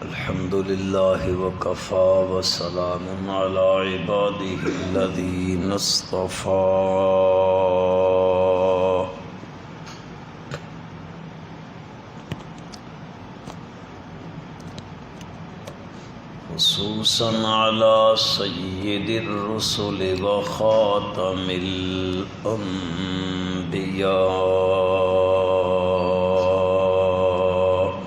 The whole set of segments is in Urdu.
الحمد لله وكفى وسلام على عباده الذين اصطفى خصوصا على سيد الرسل وخاتم الأنبياء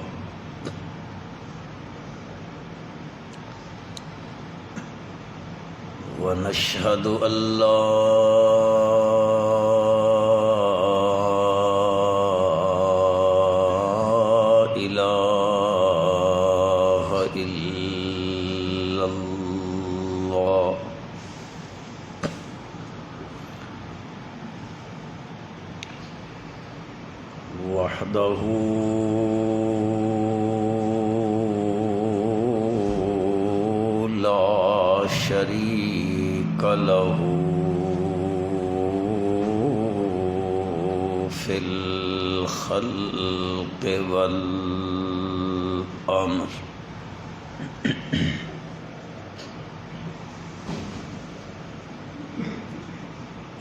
ونشهد أن لا إله إلا الله وحده لا شريك له في الخلق والأمر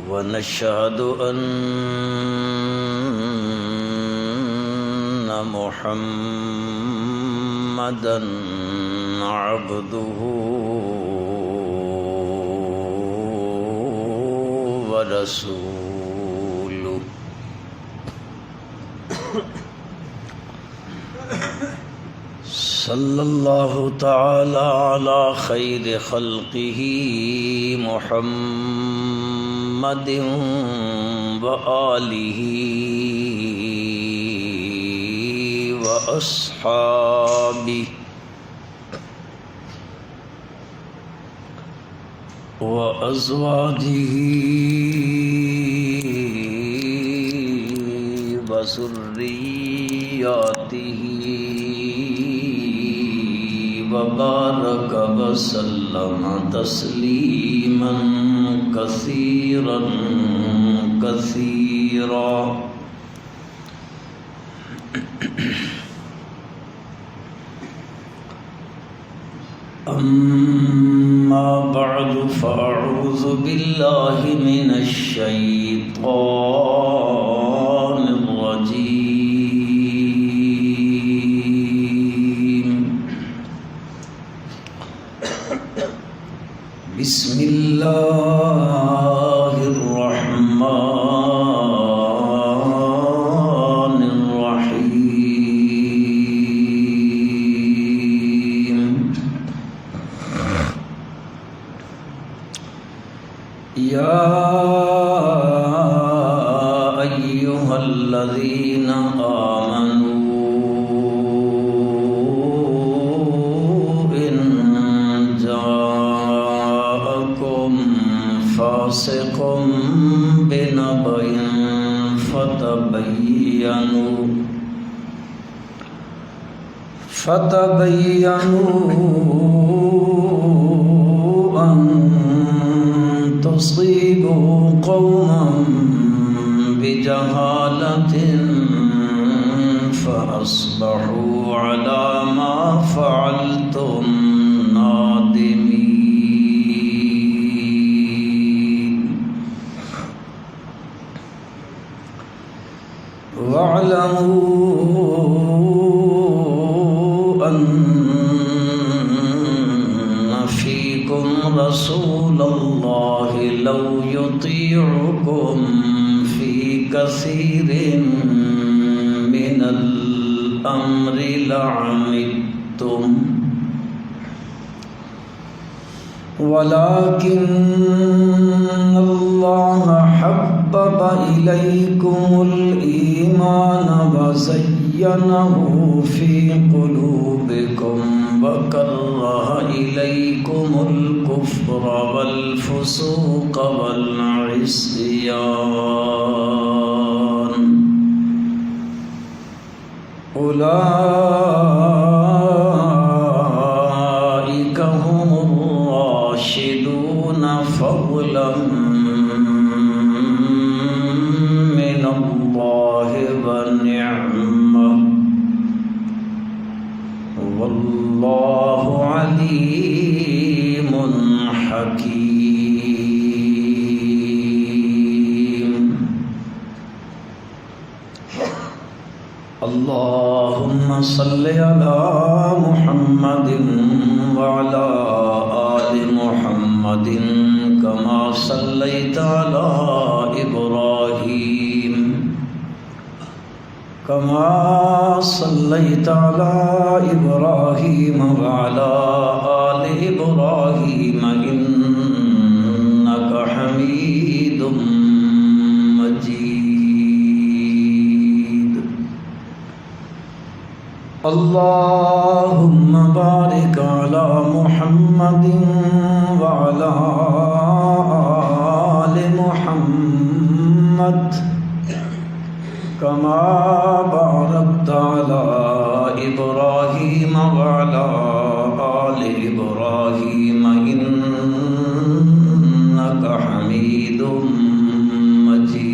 ونشهد أن محمدًا عبده ورسوله صلى الله تعالى على خير خلقه محمد وآله وأصحابه وأزواجه وذرياته وبارك وسلم تسليما كثيرا كثيرا أما بعد فأعوذ بالله من الشيطان الرجيم بسم الله الرحمن الرحيم يا أيها الذين آمنوا إن جاءكم فاسق بنبأ فتبينوا أن تصيبوا قوما بجهالة فأصبحوا على ما فعلتم نادمين واعلموا أن فيكم رسول الله لو يطيعكم في كثير من الأمر لعنتم ولكن الله حبب إليكم الإيمان وزينه في قلوبكم وكره إليكم الكفر والفسوق والعصيان أولئك هم الراشدون فضلا فضلا من الله ونعمة والله عليم حكيم. اللهم صل على محمد وعلى آل محمد كما صليت على إبراهيم وعلى آل إبراهيم إنك حميد مجيد. اللهم بارك على محمد وعلى آل محمد كما باركت على إبراهيم وعلى آل إبراهيم إنك حميد مجيد.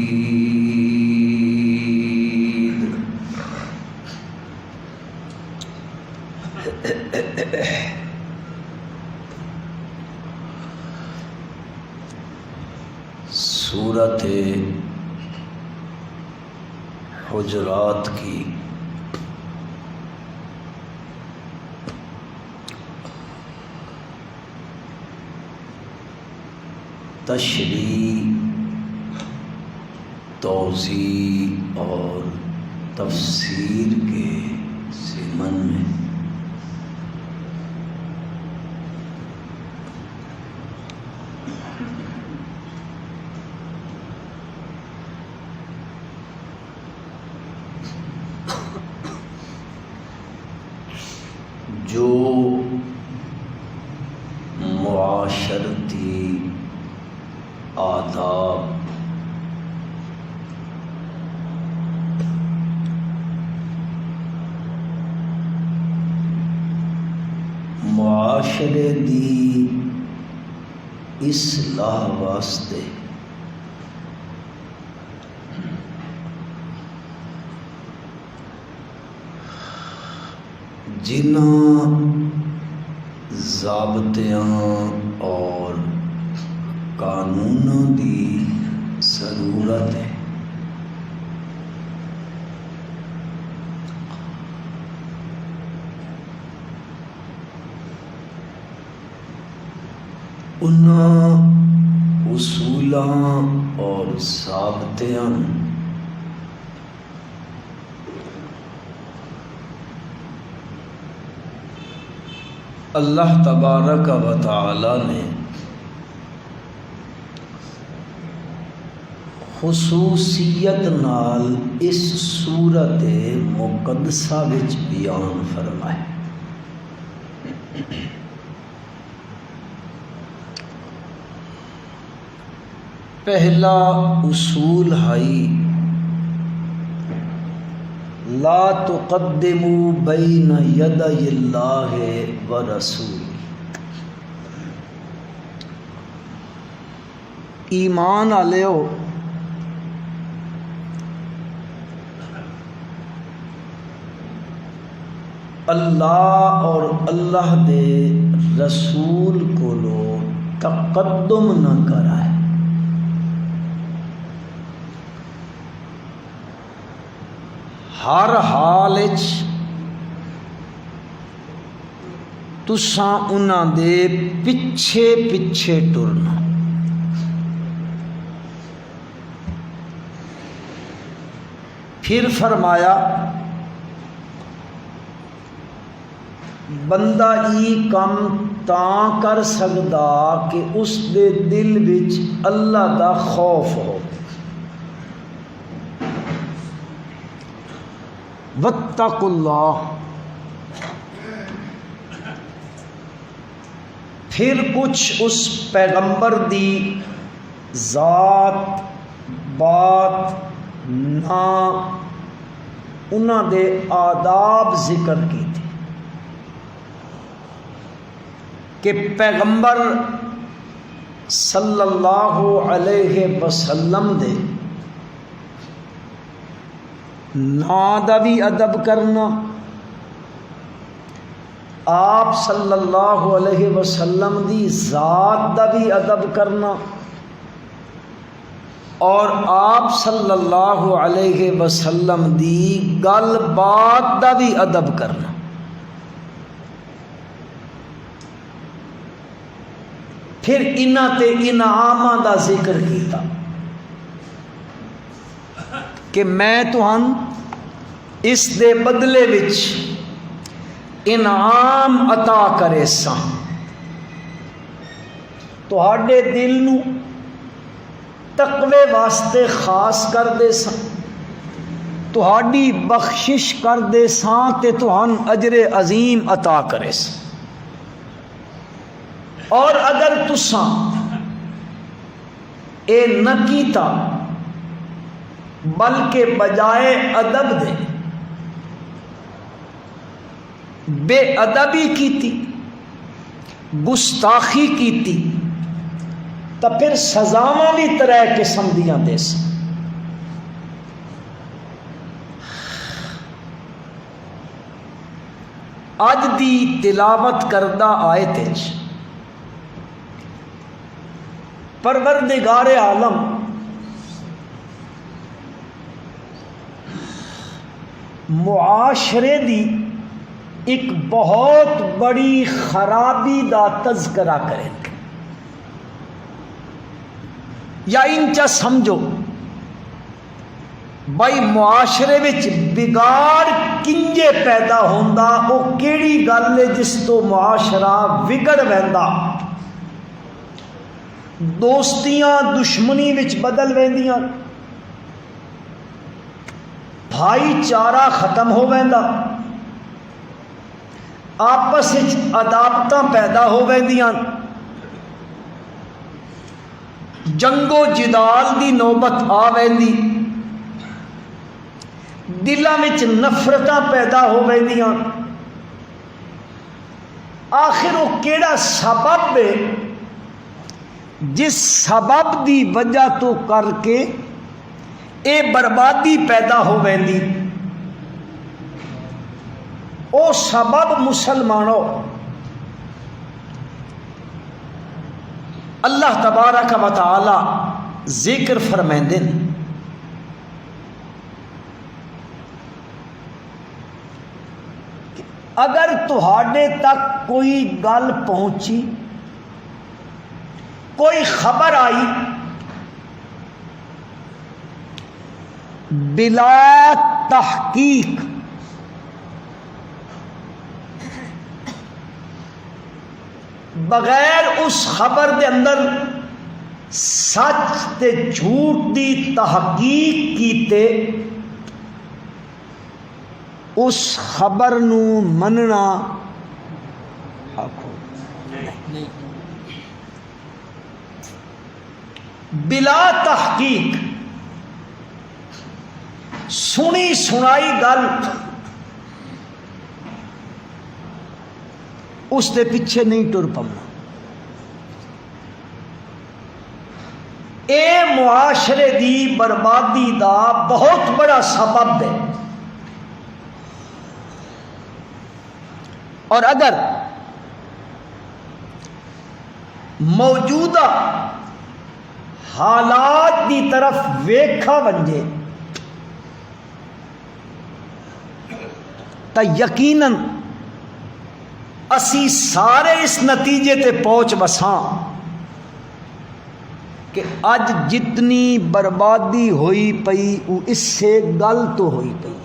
سورۃ حجرات کی تشریح، توضیح اور تفسیر کے ضمن میں جو معاشرتی آداب معاشرے دی اصلاح واسطے جنہاں ضابطیاں اور قانونوں دی ضرورت ہے، انہاں اصولاں اور ضابطیاں اللہ تبارک و تعالی نے خصوصیت نال اس سورت مقدسہ وچ بیان فرمائے. پہلا اصول ہے لا تقدموا بین یدی اللہ ورسولہ. ایمان والےو اللہ اور اللہ دے رسول کو تقدم نہ کرائے. ہر حال تساں انہاں دے پیچھے پیچھے ٹرنا. پھر فرمایا بندہ ای کم تاں کر سکدا کہ اس دے دل وچ اللہ دا خوف ہو. واتقوا اللہ. پھر کچھ اس پیغمبر دی ذات بات نام انہاں دے آداب ذکر کی تھی کہ پیغمبر صلی اللہ علیہ وسلم دے نام دا بھی ادب کرنا، آپ صلی اللہ علیہ وسلم دی ذات دا بھی ادب کرنا، اور آپ صلی اللہ علیہ وسلم دی گل بات دا بھی ادب کرنا۔ پھر انہاں تے انعاماں دا ذکر کیتا کہ میں تہن اس دے بدلے وچ انعام عطا کرے ساں، تہاڈے دل نو تقوی واسطے خاص کر دے ساں، تہاڈی بخشش کر دے ساں تے تہن اجر عظیم عطا کرے ساں۔ اور اگر تساں اے نہ کیتا بلکہ بجائے ادب دے بے ادبی کیتی، گستاخی کیتی، تو پھر سزاواں بھی ترے قسم دیاں دے سن۔ اج دی تلاوت کردہ آیت وچ پروردگار عالم معاشرے دی ایک بہت بڑی خرابی دا تذکرہ کریں گے، یا انچا سمجھو بھائی معاشرے وچ بگاڑ کنجے پیدا ہوندا، او کیڑی گل ہے جس تو معاشرہ وگڑ ویندا، دوستیاں دشمنی وچ بدل ویندیاں، بھائی چارہ ختم ہو ویندا، آپس وچ عداوتاں پیدا ہو ویندیاں، جنگ و جدال دی نوبت آ ویندی، دلاں وچ نفرتاں پیدا ہو ویندیاں۔ آخر وہ کیڑا سبب ہے جس سبب دی وجہ تو کر کے اے بربادی پیدا ہو ویندی؟ او سبب مسلمانوں اللہ تبارک و تعالی ذکر فرمائندے نے، اگر تہاڈے تک کوئی گل پہنچی، کوئی خبر آئی، بلا تحقیق بغیر اس خبر دے اندر سچ تے جھوٹ دی تحقیق کیتے، اس خبر نو مننا آکھو نہیں، بلا تحقیق سنی سنائی گل اس دے پیچھے نہیں ٹر پمنا، اے معاشرے دی بربادی دا بہت بڑا سبب ہے۔ اور اگر موجودہ حالات دی طرف ویکھا ونجے تو یقیناً اسی سارے اس نتیجے تے پہنچ بساں کہ اج جتنی بربادی ہوئی پئی وہ اس سے گل تو ہوئی پئی،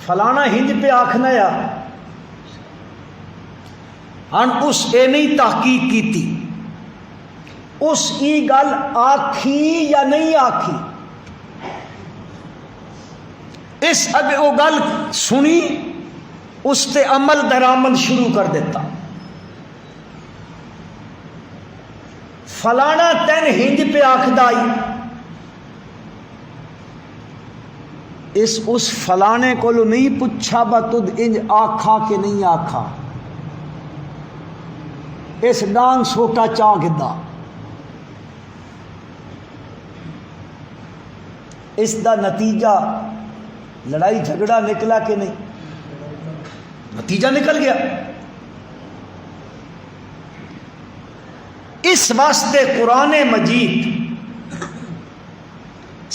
فلانا ہنج پہ آکھنا یا ہن اس اے نہیں تحقیق کیتی، اس ای گل آکھی یا نہیں آکھی، اس اب وہ گل سنی اس تے عمل درآمد شروع کر دیتا، فلانا تین ہنج پہ آکھدا آئی، اس فلانے کو نہیں پوچھا با تد انج آکھا کہ نہیں آکھا، اس ڈانگ سوٹا چاہ گدا، اس دا نتیجہ لڑائی جھگڑا نکلا کہ نہیں؟ نتیجہ نکل گیا۔ اس واسطے قرآن مجید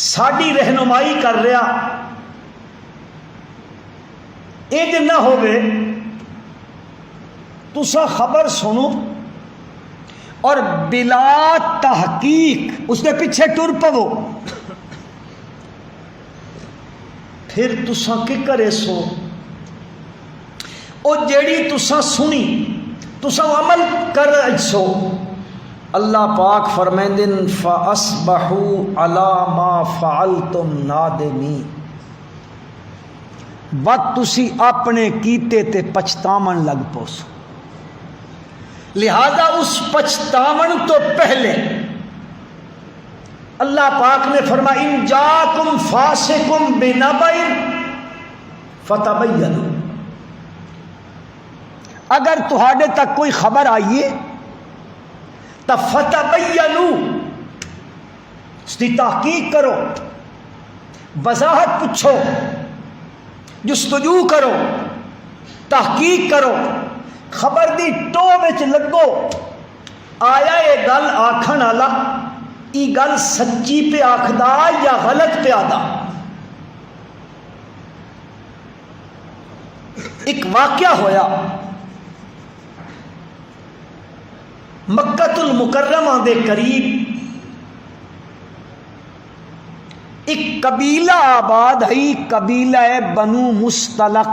ساڈی رہنمائی کر رہا انج نہ ہوئے تسا خبر سنو اور بلا تحقیق اس کے پیچھے ٹر پو، پھر تسا کی کرے سو او جیڑی تسا سنی تسا عمل کر سو۔ اللہ پاک فرمیندن فَأَصْبَحُوا عَلَى مَا فَعَلْتُمْ نَادِمِينَ، بات تسی اپنے کیتے تے پچھتاون لگ پوسو۔ لہذا اس پچھتاون تو پہلے اللہ پاک نے فرمایا ان جاکم فاسقم بنبأ فتبینوا، اگر تہاڈے تک کوئی خبر آئیے تو فتبینوا، اس کی تحقیق کرو، وضاحت پوچھو، جستجو کرو، تحقیق کرو، خبر دی ٹو وچ لگو، آیا یہ گل آکھن والا ای گل سچی پہ آکھدا یا غلط پہ آدا۔ ایک واقعہ ہویا مکۃ المکرمہ دے قریب، ایک قبیلہ آباد ہے، قبیلہ بنو مستلق،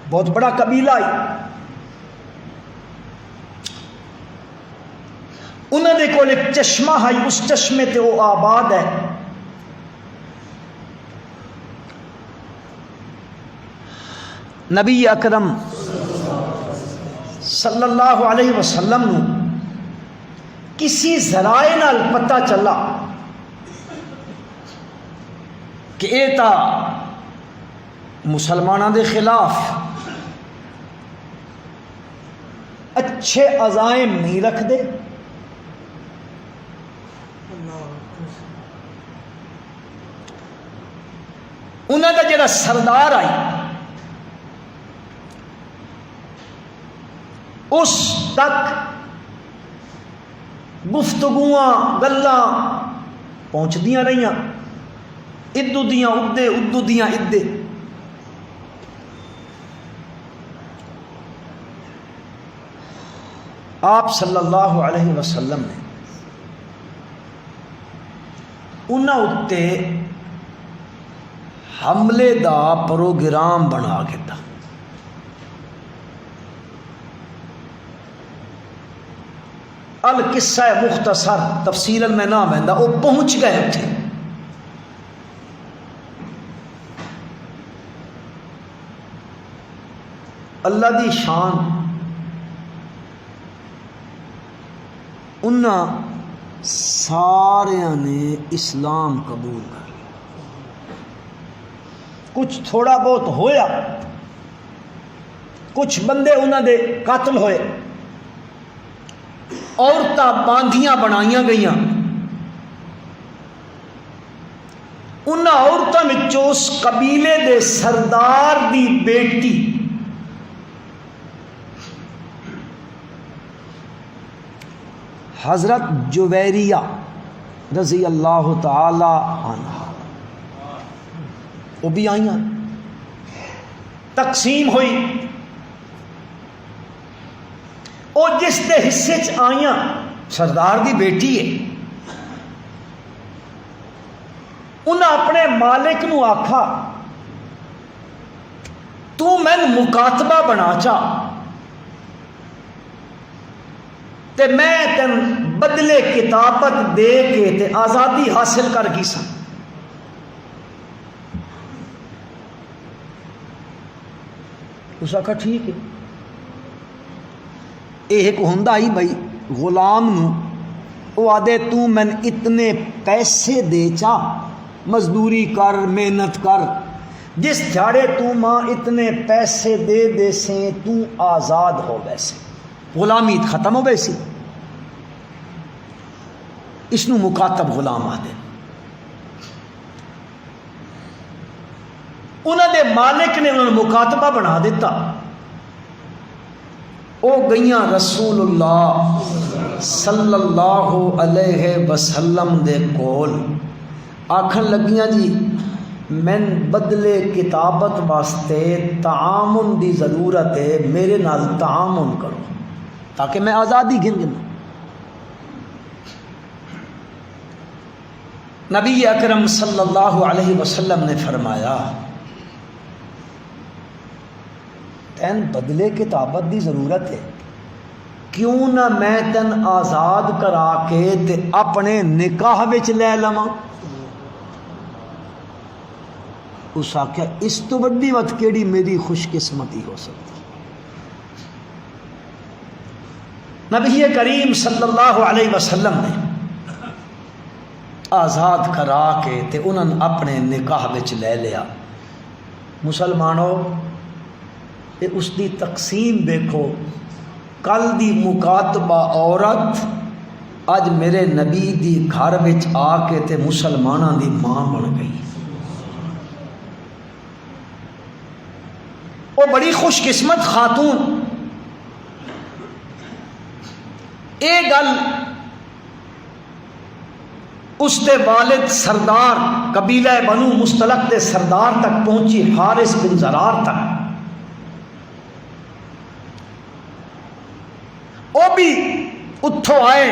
بہت بڑا قبیلہ ہے۔ انہوں نے کول ایک چشمہ ہے، اس چشمے تے وہ آباد ہے۔ نبی اکرم صلی اللہ علیہ وسلم نو کسی ذرائع نال پتہ چلا کہ اے تا مسلمانوں دے خلاف اچھے عزائم نہیں رکھ دے، انہوں کا جڑا سردار آئی اس تک گفتگواں گلاں پہنچدیاں رہیاں، ادو دیاں ادے ادو دیاں ادے۔ آپ صلی اللہ علیہ وسلم نے انہاں اتے حملے دا پروگرام بنا گیا۔ القصہ مختصر تفصیلا میں نہ بہندا، وہ پہنچ گئے تھے۔ اللہ دی شان، انہاں ساریاں نے اسلام قبول کر لیا۔ کچھ تھوڑا بہت ہویا، کچھ بندے انہاں دے قتل ہوئے، عورتاں باندھیاں بنائیاں گئیاں۔ انہاں عورتاں وچوں اس قبیلے دے سردار دی بیٹی حضرت جویریہ رضی اللہ تعالی عنہ وہ بھی آئیاں، تقسیم ہوئی۔ وہ جس دے حصے چ آئیاں سردار دی بیٹی ہے، انہیں اپنے مالک نو آکھا تو میں مکاتبہ بنا چا تے میں تین بدلے کتابت دے کے تے آزادی حاصل کر گئی سا۔ اس آکھا ٹھیک ہے۔ ایک ہوندا ہی بھائی غلام نو او آدھے تو میں اتنے پیسے دے چا مزدوری کر، محنت کر، جس جھاڑے تو ماں اتنے پیسے دے دے سے تو آزاد ہو ویسے، غلامی ختم ہو ویسی۔ اس نو مکاتب غلام آدھے۔ انہوں دے مالک نے انہوں نے مکاتبہ بنا دیتا، او گئیاں رسول اللہ صلی اللہ علیہ وسلم دے کول، آکھن لگیاں جی میں بدلے کتابت واسطے تعامن دی ضرورت ہے، میرے نال تعامن کرو تاکہ میں آزادی گن گن۔ نبی اکرم صلی اللہ علیہ وسلم نے فرمایا تین بدلے کتابت دی ضرورت ہے، کیوں نہ میں تین آزاد کرا کے تے اپنے نکاح وچ لے لواں۔ اس آخیا اس تو بڑی وت کیڑی میری خوش قسمتی ہو سکتی۔ نبی کریم صلی اللہ علیہ وسلم نے آزاد کرا کے تے انہوں نے اپنے نکاح وچ لے لیا۔ مسلمانوں اس دی تقسیم دیکھو، کل دی مکاتبہ عورت اج میرے نبی دی گھر وچ آ کے تے مسلماناں دی ماں بن گئی۔ وہ بڑی خوش قسمت خاتون۔ اے گل اس دے والد سردار قبیلہ بنو مستلق دے سردار تک پہنچی، حارث بن زرار تک۔ وہ بھی اتھوں آئے،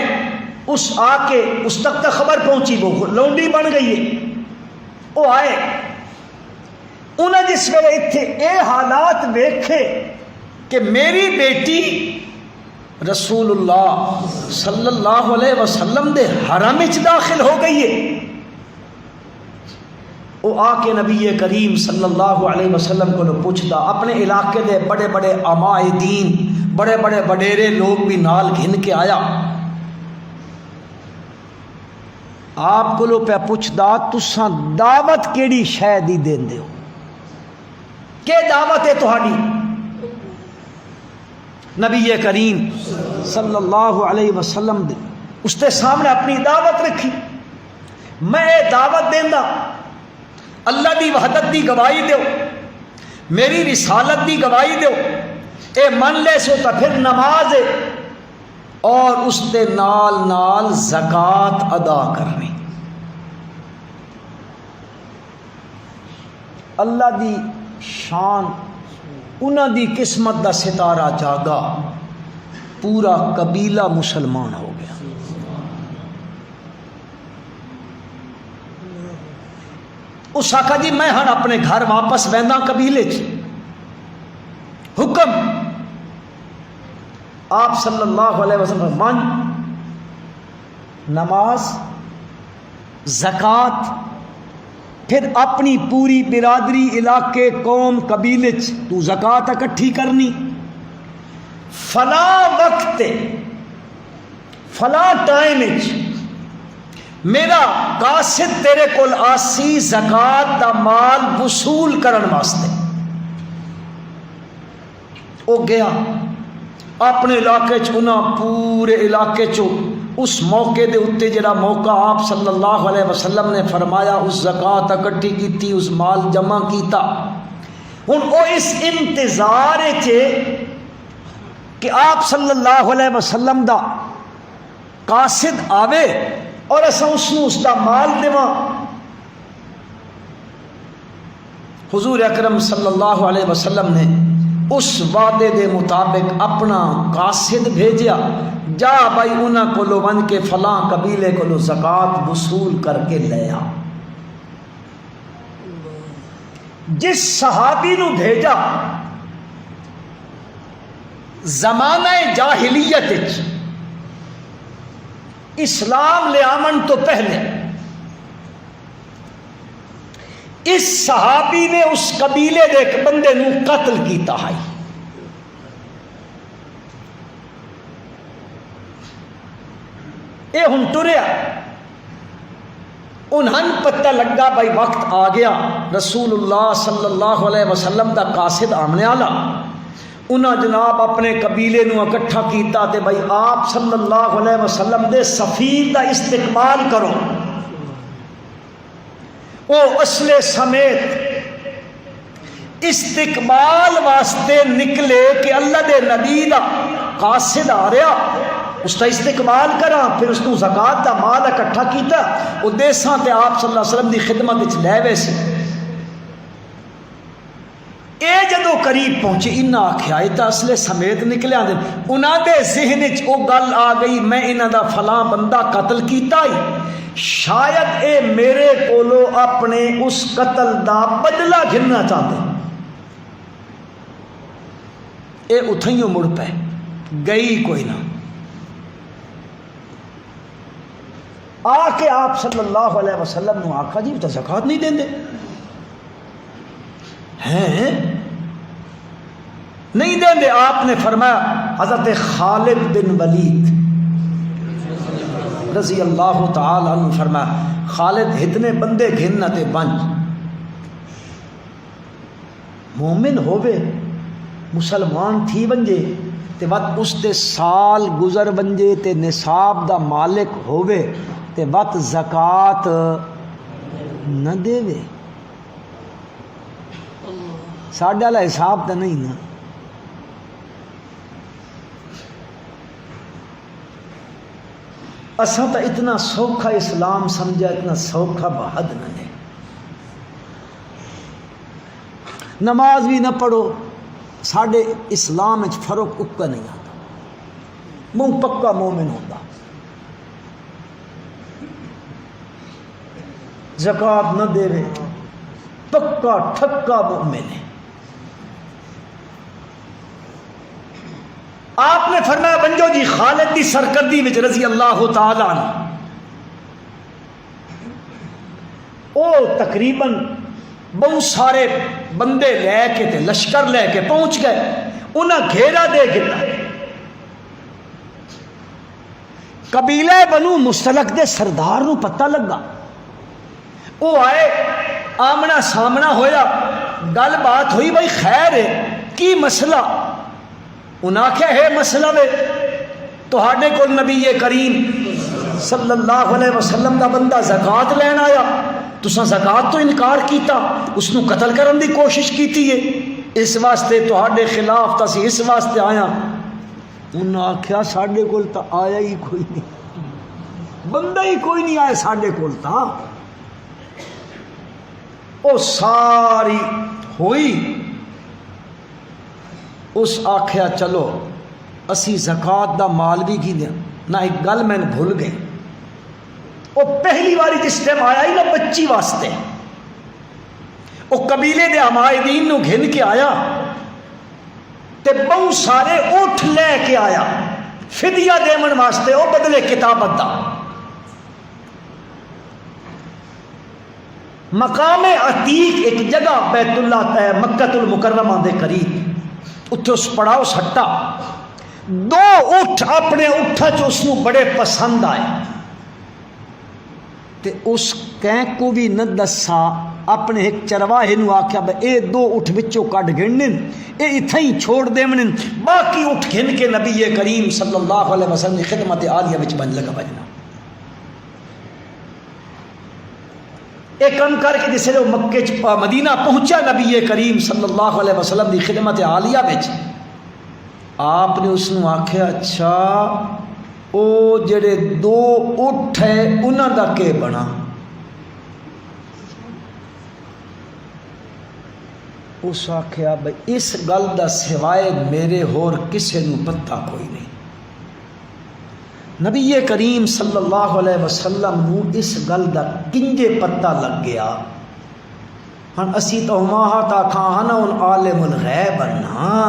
اس آ کے اس تک خبر پہنچی، وہ لونڈی بن گئی ہے۔ وہ آئے، انہیں جس ویلے اتنے اے حالات ویکھے کہ میری بیٹی رسول اللہ صلی اللہ علیہ وسلم دے حرم وچ داخل ہو گئی ہے، وہ آ کے نبی کریم صلی اللہ علیہ وسلم کو پوچھتا، اپنے علاقے دے بڑے بڑے عمائدین، بڑے بڑے وڈیرے لوگ بھی نال گھن کے آیا، آپ کو پہ پوچھدا تساں دعوت کیڑی شے دی دیندے ہو، کہ دعوت ہے تہاڈی؟ نبی کریم صلی اللہ علیہ وسلم دے اس کے سامنے اپنی دعوت رکھی، میں دعوت دینا اللہ دی وحدت دی گواہی دیو، میری رسالت دی گواہی دیو، اے من لے سو تو پھر نماز ہے اور اس دے نال نال زکوٰۃ ادا کرنی۔ اللہ دی شان، انہاں دی قسمت دا ستارہ جاگا، پورا قبیلہ مسلمان ہو گیا۔ اس آقا جی میں ہن اپنے گھر واپس ویندہ قبیلے چ، حکم آپ صلی اللہ علیہ وسلم من نماز، زکوٰۃ، پھر اپنی پوری برادری، علاقے، قوم، قبیلے تو زکوٰۃ اکٹھی کرنی، فلاں وقت فلاں ٹائم میرا قاصد تیرے کول آسی زکوٰۃ دا مال وصول کرن واسطے۔ وہ گیا اپنے علاقے انہاں پورے علاقے اس موقع دے اتے جڑا موقع آپ صلی اللہ علیہ وسلم نے فرمایا اس زکوٰۃ اکٹھی کیتی، اس مال جمع کیتا۔ ہن وہ اس انتظار کہ آپ صلی اللہ علیہ وسلم دا قاصد آوے اور اساں اس دا مال دیواں۔ حضور اکرم صلی اللہ علیہ وسلم نے اس وعدے دے مطابق اپنا قاصد بھیجیا، جا بھائی انہاں کولو ون کے فلاں قبیلے کولو زکوٰۃ وصول کر کے لیا۔ جس صحابی نو بھیجا زمانہ جاہلیت اسلام لے آمن تو پہلے اس صحابی نے اس قبیلے دے ایک بندے نو قتل کیتا ہے۔ اے ہن ٹریا، انہاں پتہ لگا بھائی وقت آ گیا رسول اللہ صلی اللہ علیہ وسلم دا قاصد آمنے والا. انہاں جناب اپنے قبیلے نو اکٹھا کیتا تے بھائی آپ صلی اللہ علیہ وسلم دے سفیر دا استقبال کرو. او اسلحے سمیت استقبال واسطے نکلے کہ اللہ دے نبی دا قاصد آ رہا اس کا استقبال کرا. پھر اس کو زکات دا مال اکٹھا کیتا وہ دیساں تے آپ صلی اللہ علیہ وسلم دی خدمت وچ لے وے سی. اے جدو قریب پہنچے انہاں آکھیا اے تاں اسلحے سمیت نکلے آندے. انہاں دے ذہن وچ او گل آ گئی میں انہاں دا فلاں بندہ قتل کیتا ہی شاید اے میرے کولو اپنے اس قتل دا بدلہ گھننا چاہتے. اے اتھائیوں مڑ پہ گئی کوئی نہ. آ کے آپ صلی اللہ علیہ وسلم نے آکھا جی تو زکات نہیں دیں دے ہیں نہیں دیں دے. آپ نے فرمایا حضرت خالد بن ولید رضی اللہ تعالی عنہ فرمایا خالد اتنے بندے گھننا تے بنج مومن ہووے مسلمان تھی بنجے تے وقت اس دے سال گزر بنجے تے نصاب دا مالک ہووے تے وقت زکات نہ دے وے. ساڈے والا حساب تو نہیں نا. اساں تو اتنا سوکھا اسلام سمجھا اتنا سوکھا بہد نہ ہے. نماز بھی نہ پڑھو ساڈے اسلام وچ فرق اکا نہیں آتا. منہ پکا مومن ہوتا. زکات نہ دے رہے پکا ٹھکا مومن ہے. آپ نے فرمایا بنجو جی خالد دی سرکردی وچ رضی اللہ تعالی عنہ او تقریباً بہت سارے بندے لے کے تے لشکر لے کے پہنچ گئے. انہاں گھیرا دے گتا قبیلہ بنو مستلق دے سردار نو پتہ لگا. وہ آئے آمنا سامنا ہویا گل بات ہوئی بھائی خیر ہے کی مسئلہ. انہاں آکھیا ہے مسئلہ وے تہاڈے کول نبی کریم صلی اللہ علیہ وسلم دا بندہ زکات لین آیا تساں زکات تو انکار کیتا اس نو قتل کرن دی کوشش کیتی ہے اس واسطے تہاڈے خلاف تا سی اس واسطے آیا. انہاں آکھیا ساڈے کول تا آیا ہی کوئی نہیں بندہ ہی کوئی نہیں آیا ساڈے کول تا. او ساری ہوئی اس آکھیا چلو اسی زکات دا مال بھی کی دیا. نہ ایک گل میں بھول گئی وہ پہلی باری جس ٹائم آیا ہی نا بچی واسطے وہ قبیلے دے عمائدین نو گھن کے آیا تے بہت سارے اٹھ لے کے آیا فدیہ دیمن واسطے وہ بدلے کتابت دا. مقام عتیق ایک جگہ بیت اللہ ہے مکہ المکرمہ دے قریب اتھے اس پڑاؤ سٹا دو اٹھ اپنے اٹھا جو اس نو بڑے پسند آئے تے اس کہیں کو بھی نہ دسا اپنے ایک چرواہے نو آکھیا بے اے دو اٹھ بچوں کٹ گھنن اے اتھائی چھوڑ دے منن باقی اٹھ گھن کے نبی کریم صلی اللہ علیہ وسلم کی خدمت عالیہ وچ بن لگا بجنا. ایک کم کر کے جسے وہ مکہ مدینہ پہنچا نبی کریم صلی اللہ علیہ وسلم دی خدمت عالیہ وچ آپ نے اس نو آکھیا اچھا او جڑے دو اٹھ ہے انہاں دا کے بنا. اس آکھیا بھئی اس گل دا سوائے میرے ہور کسے نو پتہ کوئی نہیں. نبی کریم صلی اللہ علیہ وسلم نو اس گل دا کنجے پتہ لگ گیا. ہن اسی تو ماہا تا کھانا ان عالم الغیب نا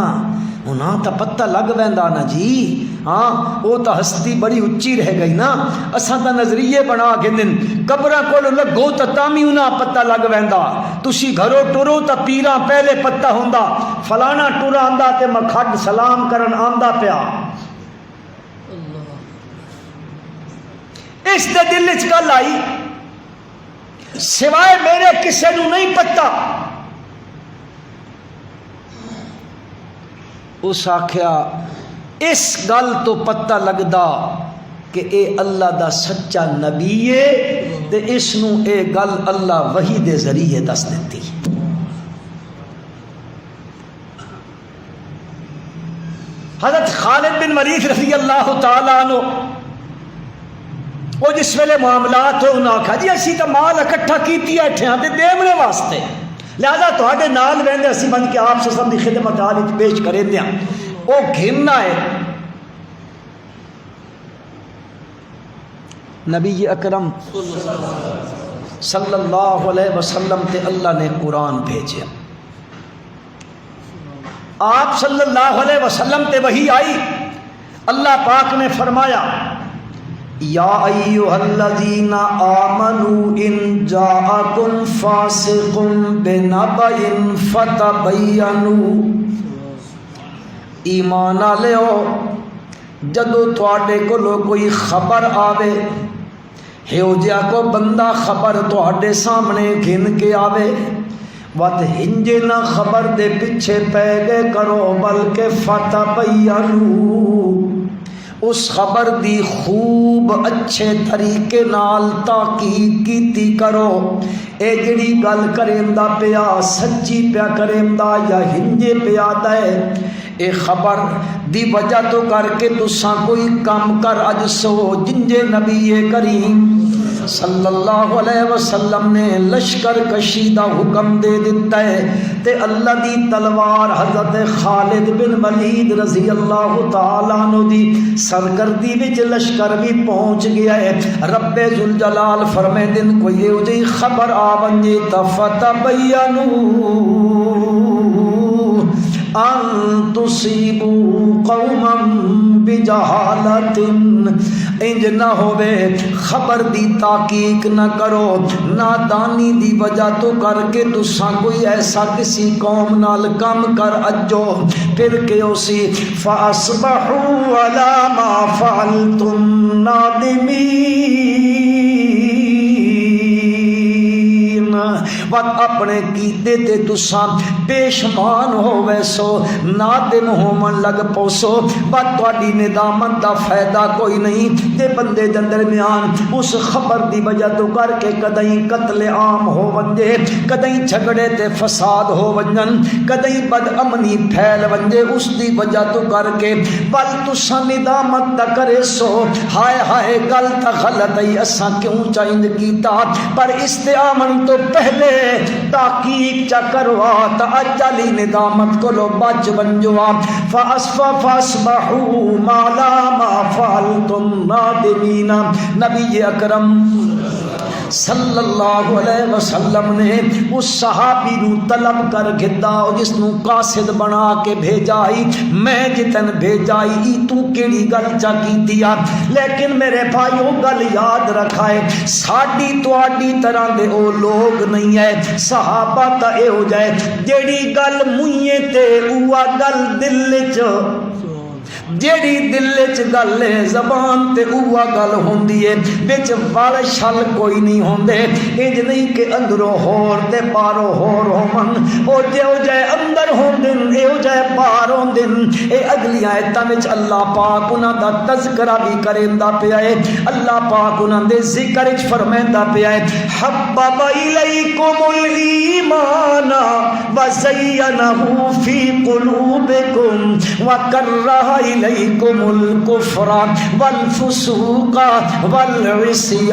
انہاں تا پتہ لگ ویندا نا جی. ہاں وہ تا ہستی بڑی اچھی رہ گئی نا اساں تا نظریے بنا کے دن قبراں کول لگو تا تامی انہاں پتہ لگ ویندا. تسی گھروں ٹرو تا پیراں پہلے پتہ ہوندا فلانا ٹرا آندا تے مکھڈ سلام کرن آندا پیا. اس دے دل وچ گل آئی سوائے میرے کسے نو نہیں پتا۔ اس آکھیا اس گل تو پتہ لگدا کہ اے اللہ دا سچا نبی ہے تے اس نو اے گل اللہ وحی دے ذریعے دس دیتی۔ حضرت خالد بن ولید رضی اللہ تعالیٰ عنہ وہ جس ویلے معاملات ہو انہاں آکھا جی اسی تو مال اکٹھا کیتی بیٹھے ہاں تے دیونے واسطے، لہذا تواڈے نال ویندے اسی بن کے آپ سسم دی خدمت حال وچ پیش کرے دیاں۔ وہ گھننا ہے نبی اکرم صلی اللہ علیہ وسلم تے اللہ نے قرآن بھیجے، آپ صلی اللہ علیہ وسلم تے وحی آئی، اللہ پاک نے فرمایا یا ایھا الذین آمنوا ان جاءکم فاسق بنبأ فتبینوا، ایمان والےو جدو تواڈے کولو کوئی خبر آوے، ہیو جیا کو بندہ خبر تواڈے سامنے گھن کے آوے، وت ہنجے نہ خبر دے پیچھے پے گئے کرو بلکہ فتبینوا، اس خبر دی خوب اچھے طریقے نال تحقیق کیتی کرو، اے جڑی گل کریندا پیا سچی پیا کریندا یا ہنجے پیا دے، اے خبر دی وجہ تو کر کے تساں کوئی کام کر اج سو جنجے نبی کریم صلی اللہ علیہ وسلم نے لشکر کشی دا حکم دے دیتا ہے تے اللہ دی تلوار حضرت خالد بن ولید رضی اللہ تعالیٰ عنہ دی سرگردی وچ لشکر بھی پہنچ گیا ہے۔ رب ذوالجلال فرمے دن کوئی یہ جی خبر آ ونجے فتبینوا ان تصیبوا قوما بجہالۃ، انج نہ ہوئے خبر دی تحقیق نہ کرو نادانی دی وجہ تو کر کے تساں کوئی ایسا کسی قوم نال کم کر اجو پھر کہ اسی فاصبحوا علی ما فعلتم نادمین، وقت اپنے کیتے تے تساں پیشمان ہووے سو نادم ہومن لگ پوسو، بات تواڈی ندامت دا فائدہ کوئی نہیں تے بندے دے درمیان اس خبر دی وجہ تو کر کے کدیں قتل عام ہو ونجے، کدیں جھگڑے تے فساد ہو ونجن، کدیں بد امنی پھیل ونجے، اس دی وجہ تو کر کے بل تساں ندامت دا کرے سو ہائے ہائے گل تا غلط ہے اساں کیوں چاہند کیتا، پر استعامن تو پہلے تحقیق چا کروا تا اجلی ندامت کو لو بچ ونجوا، فاصبحوا ما فعلتم نادمین۔ نبی اکرم صلی اللہ علیہ وسلم نے اس صحابی نو طلب کر گدا جس نو قاصد بنا کے بھیجائی، میں جتن بھیجائی تو کیڑی گل چا کیتیا، لیکن میرے بھائیو گل یاد رکھائے ساڈی تواڈی طرح دے او لوگ نہیں ہے، صحابہ تا اے ہو جائے جیڑی گل منھے تے اوہ گل دل چ، جیڑی دل چ گل ہے زبان تے اوہ گل ہوندی ہے، وچ وال چھل کوئی نہیں ہوندے، انج نہیں کہ اندروں ہور تے پاروں ہور ہومن، او جو جائے اندر ہوندن اے ہو جائے پار ہوندن۔ اے اگلی آیتاں وچ اللہ پاک انہاں دا تذکرہ بھی کریندا پیا ہے، اللہ پاک انہاں دے ذکر وچ فرمیندا پیا ہے حبب الیکم الایمان وزینہ فی قلوبکم وکرہ الیکم الکفر والفسوق والعصیان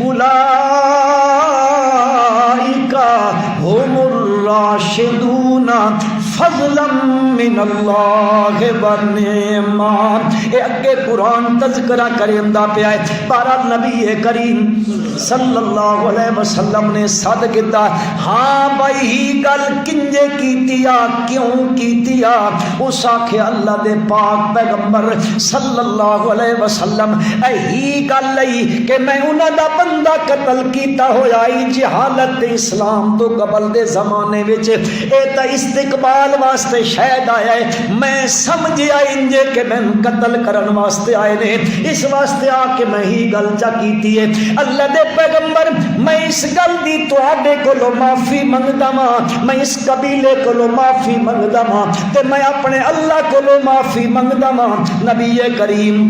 اولئک هم الراشدون فضلا من اللہ ونعما۔ اے اگے قرآن تذکرہ کریندا پیا ہے، بارہ نبی کریم صلی اللہ علیہ وسلم نے صد کیتا، ہاں بھائی ہی گل کنجے کیتیا کیوں کیتیا، اس آکھے اللہ دے پاک پیغمبر صلی اللہ علیہ وسلم اے ہی گل لئی کہ میں انہاں دا بندہ قتل کیتا ہویا جہالت اسلام تو قبل دے زمانے وچ، اے تا استقبال واسطے شاید شاید آیا ہے میں سمجھیا انجے کہ میں قتل کرن واسطے آئے نے اس واسطے آ کے میں ہی گل چا کیتی ہے اللہ دے پیغمبر میں اس گل دی تواڈے کولوں معافی منگدا ہاں میں اس قبیلے کولوں معافی منگدا ہاں تے میں اپنے اللہ کولوں معافی منگدا ہاں نبی کریم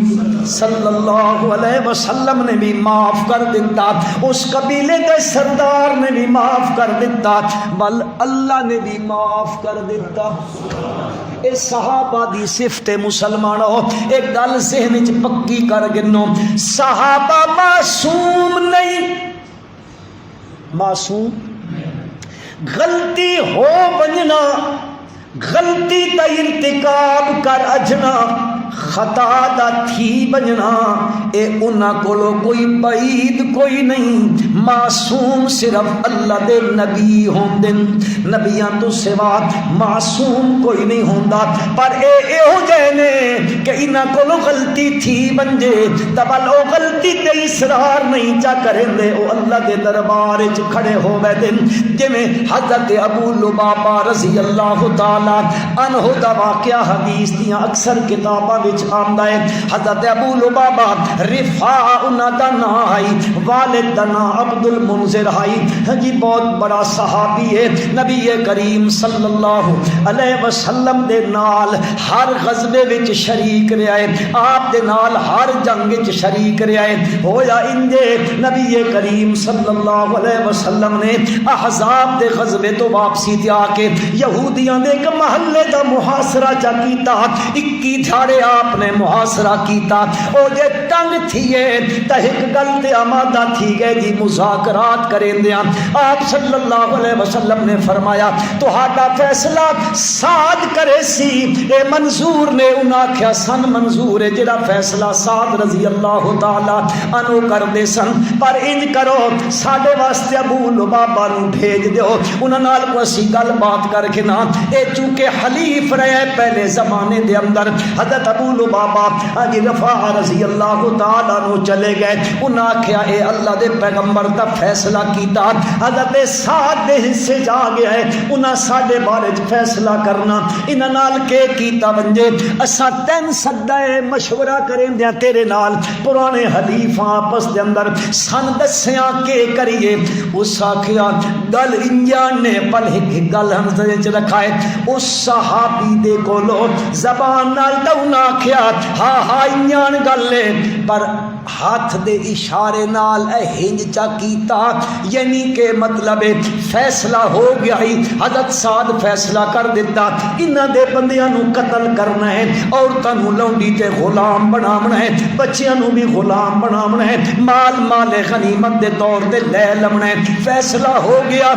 صلی اللہ علیہ وسلم نے بھی معاف کر دیتا اس قبیلے کے سردار نے بھی معاف کر دیتا بل اللہ نے بھی معاف کر دیتا اے صحابہ دی صفت مسلمانوں ایک گل ذہن وچ پکی کر گنو صحابہ معصوم نہیں معصوم غلطی ہو بننا غلطی تا ارتکاب کر اجنا خطا دا تھی بجنا اے انہاں کولو کوئی بعید کوئی نہیں معصوم صرف اللہ دے نبی ہوندے نبیاں تو سوا معصوم کوئی نہیں ہوندا پر اے ہو جائے نے کہ انہاں کولو غلطی تھی بنجے تبل او غلطی تے اصرار نہیں چا کریں دے او اللہ دے دربار وچ کھڑے ہو بیٹھے جویں حضرت ابو لبابہ رضی اللہ تعالی عنہ دا واقعہ حدیث دیاں اکثر کتاباں وچ آمدا ہے حضرت ابو لبابہ رفاع انہاں دا نام ہے والد دا نام عبد المنذر ہے جی بہت بڑا صحابی ہے نبی کریم صلی اللہ علیہ وسلم دے نال ہر غزوے وچ شریک رہیا ہے آپ دے نال ہر جنگ وچ شریک رہیا ہے ہویا انجے نبی کریم صلی اللہ علیہ وسلم نے احزاب دے غزوے تو واپسی تے آ کے یہودیاں دے ایک محلے دا محاصرہ چا کیتا 21 دھاڑے آپ نے محاصرہ کیتا او جے تنگ تھیے تے ایک گل تے آمادہ تھی گئے جی مذاکرات کریں دیاں آپ صلی اللہ علیہ وسلم نے فرمایا تہاڈا فیصلہ سعد کرے سی اے منظور نے انہاں کیا سن منظور ہے جڑا فیصلہ سعد رضی اللہ تعالی عنہ کر دے سن پر انج کرو ساڈے واسطے ابو لبابہ نو بھیج دیو انہاں نال کوئی سی گل بات کر کے نا اے چونکہ حلیف رہے پہلے زمانے دے اندر حضرت ابو لبابہ جی رفاع رضی اللہ تعالی عنہ چلے گئے انہاں کیا اے اللہ دے پیغمبر دا فیصلہ کیتا حضرت سعد دے حصے جا گیا ہے انہاں ساڈے بارے فیصلہ کرنا انہاں نال کے کیتا بنجے اساں تین سدائے مشورہ کریں دیاں تیرے نال پرانے حلیفاں آپس دے اندر سن دسیاں کے کریے اس آکھیا گل انجان نے پل ایک گل ہم چ رکھا ہے اس صحابی دے کولو زبان نال داؤنا آکھیا ہاں ہاں انجان گل ہے پر ہاتھ دے اشارے نال ہنج چا کیتا یعنی کہ مطلب فیصلہ ہو گیا ہی حضرت سعد فیصلہ کر دیتا انہاں دے بندیاں نو قتل کرنا ہے عورتاں نو لونڈی تے غلام بناونا ہے بچیاں نو بھی غلام بناونا ہے مال غنیمت دے طور تے لے لمنا ہے فیصلہ ہو گیا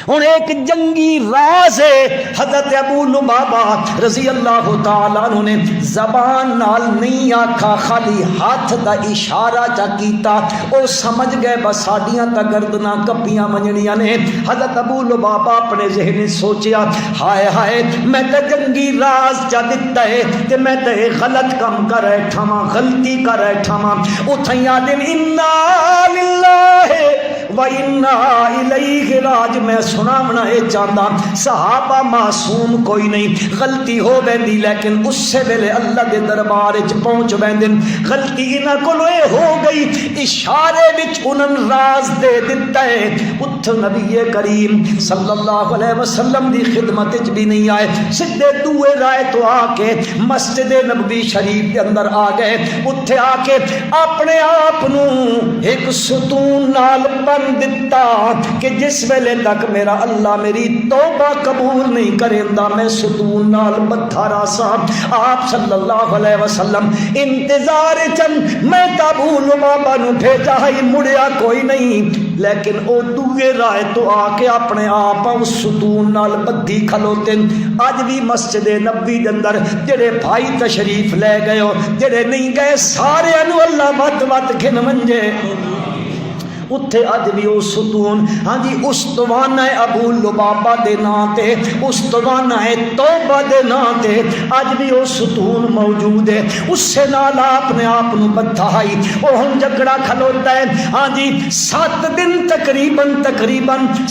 ہن ایک جنگی راز ہے حضرت ابو لبابہ رضی اللہ تعالی عنہ نے زبان نال نہیں آکھا خالی ہاتھ دا اشارہ چا کیتا او سمجھ گئے بس ساڈیاں تا گردناں کپیاں منجنیاں نے حضرت ابو لبابہ اپنے ذہن سوچیا ہائے ہائے میں تے جنگی راز چا دتا ہے تے میں تے غلط کم کر بیٹھا ہاں غلطی کر بیٹھا ہاں اوتھے آدم انا للہ و انا الیہ راج میں سناونا ہے چاہتا صحابہ معصوم کوئی نہیں غلطی ہو بیندی لیکن اس سے ویلے اللہ دے دربار وچ پہنچ بیندن غلطی انہاں کولوں اے ہو گئی اشارے وچ انہاں راز دے دتا ہے اٹھ نبی کریم صلی اللہ علیہ وسلم دی خدمت وچ بھی نہیں آئے سیدھے دوے رائے تو آ کے مسجد نبوی شریف دے اندر آ گئے اٹھے آ کے اپنے آپ نو ایک ستون نال بن دتا کہ جس ویلے تک میرا اللہ میری توبہ قبول نہیں کریندا میں ستون نال بتھا راسا آپ صلی اللہ علیہ وسلم انتظار چند میں ابو لبابہ نو بھیجا ہی مڑیا کوئی نہیں لیکن او دوے رائے تو آ کے اپنے آپ اس ستون نال بدھی کھلوتے اج بھی مسجد نبوی دے اندر جڑے بھائی تشریف لے گئے ہو جڑے نہیں گئے سارے انو اللہ وت وت گھن منجے اتھے اج بھی او ستون ہاں جی استوانہ ابو لبابہ دے نام تے استوانہ توبہ دے نام تے اج بھی او ستون موجود ہے. اس سے نال آپ نے آپ نو بدھائی او ہن جھگڑا کھلوتا ہے ہاں جی 7 دن تقریباً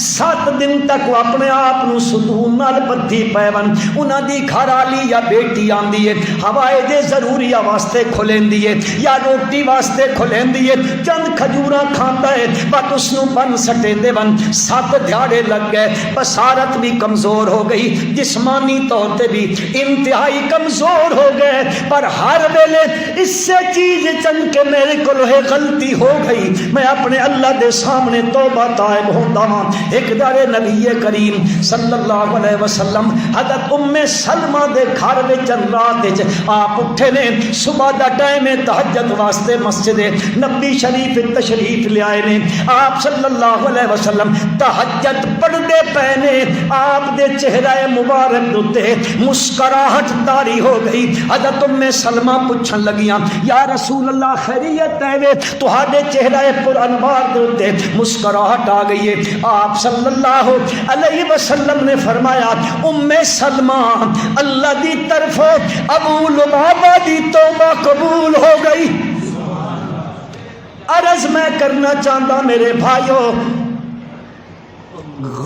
7 دن تک وہ اپنے آپ نو ستون نال بدھی پیون. انہاں دی گھر والی یا بیٹی آندی ہے ہوائے دے ضروریہ واسطے کھلیندی ہے یا روٹی واسطے کھلیندی ہے چند کھجوراں کھاندا ہے بس اس نو بن سٹیندے ون 7 دھیاڑے لگ گئے. بصارت بھی کمزور ہو گئی جسمانی طور تے بھی انتہائی کمزور ہو گئے پر ہر ویلے اس سے چیز چن کے میرے کو غلطی ہو گئی میں اپنے اللہ دے سامنے توبہ تائب ہوندا ہاں. ایک دارے نبی کریم صلی اللہ علیہ وسلم حضرت ام سلمہ دے گھر وچ رات وچ آپ اٹھے نے صبح دا ٹائم تہجد واسطے مسجد نبی شریف تشریف لے آئے نے. آپ صلی اللہ علیہ وسلم تہجد پڑھدے پے نے آپ دے چہرہ مبارک تے مسکراہٹ طاری ہو گئی. حضرت ام سلمہ پوچھن لگیاں یا رسول اللہ خیریت ہے وے تہاڈے چہرہ پر انوار دے مسکراہٹ آ گئی ہے. آپ صلی اللہ علیہ وسلم نے فرمایا ام سلمہ اللہ دی طرف ابو لبابہ دی توبہ قبول ہو گئی. عرض میں کرنا چاہتا میرے بھائیو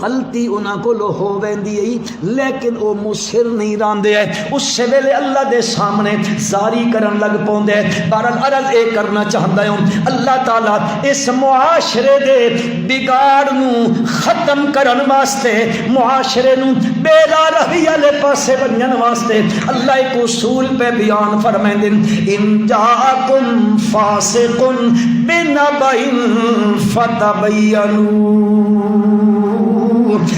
غلطی انہاں کو لو ہو ویندی ہے لیکن او مصر نہیں راندے ہے اس سے ویلے اللہ دے سامنے زاری کرن لگ پوندے. بہرحال عرض اے کرنا چاہندا ہوں اللہ تعالی اس معاشرے دے بگاڑ نو ختم کرن واسطے معاشرے نو بے راہ روی والے پاسے ونجن واسطے اللہ ایک اصول پہ بیان فرمائندے ان جاءکم فاسق بنبأ فتبینوا.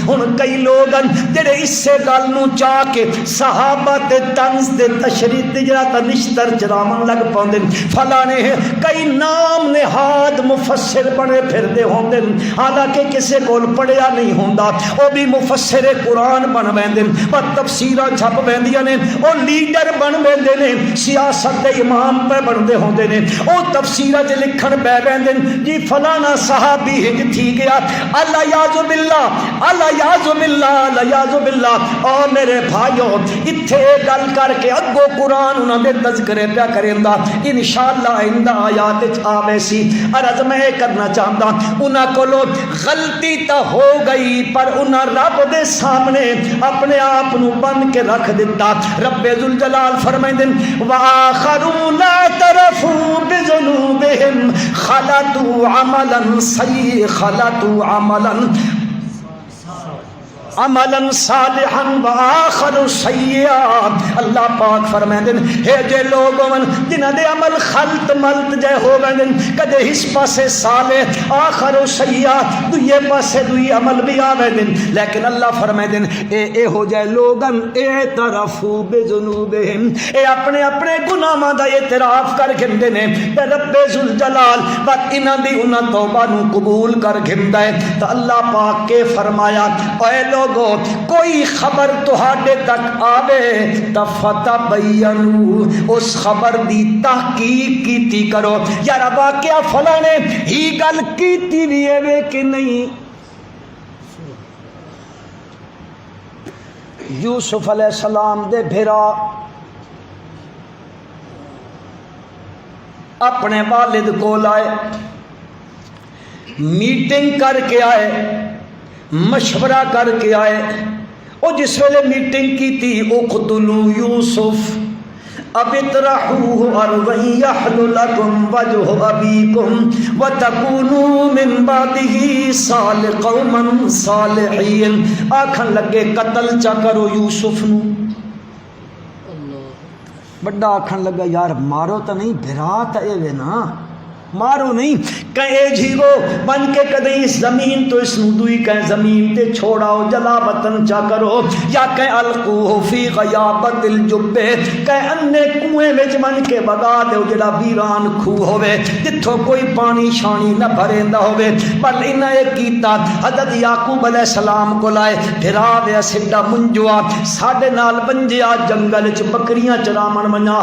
ہن کئی لوگ جڑے اس سے گل نو چاہ کے صحابہ تے طنز تے تشریح تے جڑا تنشتر چراون لگ پوندے فلاں نے کئی نام نہاد مفسر بنے پھردے ہوندے حالانکہ کسے کول پڑھیا نہیں ہوندا او بھی مفسر قرآن بن ویندے پر تفسیراں چھپ ویندیاں نے او لیڈر بن ویندے نے سیاست دے امام پہ بندے ہوندے نے او تفسیراں تے لکھن بہ ویندے جی فلانا صحابی ہج تھی گیا اللہ یاذ باللہ اللہ یاذ باللہ. او میرے بھائیو اتھے گل کر کے اگو قرآن انہاں دے تذکرے پیا کریندا انشاءاللہ آئندہ آیات وچ آوے سی. عرض میں کرنا چاہتا انہاں کولو غلطی تا ہو گئی پر انہاں رب دے سامنے اپنے آپ نو بن کے رکھ دیتا. رب ذوالجلال فرمائندے وآخرون اعترفوا بذنوبہم خلطوا عملا صالحا وآخر سیئا. اللہ پاک فرمائندے ہے جے لوگ جنہاں دے عمل خلط ملت جے ہو گئے کدے اس پاسے صالح آخر سیئا دوئے پاسے دوئی عمل بھی آوے دن لیکن اللہ فرمائندے اے ہو جائے لوگن اعترفوا بذنوبہم اے اپنے اپنے گناہاں دا اعتراف کر گھندے نے تے رب ذوالجلال بات انہاں دی انہاں توبہ نو قبول کر گھندا ہے. تو اللہ پاک کے فرمایا اے لوگ کوئی خبر تہاڈے تک آوے تا فتبینوا اس خبر دی تحقیق کیتی کرو یار واقعہ فلاں نے ہی گل کیتی وی ہے کہ نہیں. یوسف علیہ السلام دے بھرا اپنے والد کو لائے میٹنگ کر کے آئے مشورہ کر کے آئے. او جس ویلے میٹنگ کی تھی اقتلوا یوسف اب اطرحوه ارضا يحل لكم وجه ابيكم وتكونوا من بعده قوما صالحين. آکھن لگے قتل چا کرو یوسف نو. بڑا آکھن لگا یار مارو تو نہیں بھرا تا اے نا مارو نہیں کہیں جھیگو بن کے کدیں اس زمین تو اس ندوئی کہیں زمین تے چھوڑاؤ جلا وطن چا کرو یا کہیں القوہ فی غیابت الجبے کہیں انے کنویں وچ بن کے بگا دے جڑا ویران کھو ہوئے جتھوں کوئی پانی شانی نہ بھریندا ہوئے. پر انہاں یہ کیتا حضرت یعقوب علیہ السلام کو لائے پھرا وے سڈا منجوا ساڈے نال بنجیا جنگل وچ بکریاں چراون منیا